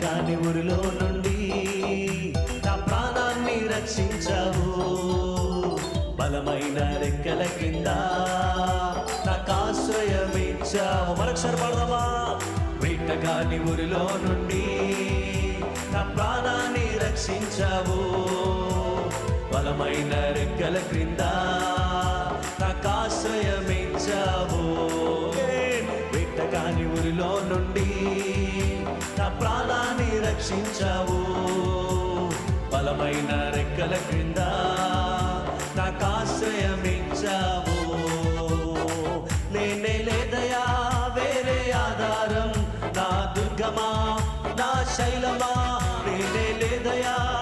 కాని ఊరిలో నుండి నా ప్రాణాన్ని రక్షించావు. బలమైన రెక్కల కింద నాకు ఆశ్రయమిచ్చావు. మరొకసారి పాడదామా? వేటగాని ఊరిలో నుండి నా ప్రాణాన్ని రక్షించావు. బలమైన రెక్కల క్రింద నాకు ఆశ్రయమిచ్చావు. వేటగాని ఊరిలో నుండి నా ప్రాణాన్ని రక్షించావు. బలమైన రెక్కల క్రింద నాకు ఆశ్రయమిచ్చావు. లేనే లేదయా వేరే ఆధారం, నా దుర్గమా నా శైలమా. లేనే లేదయా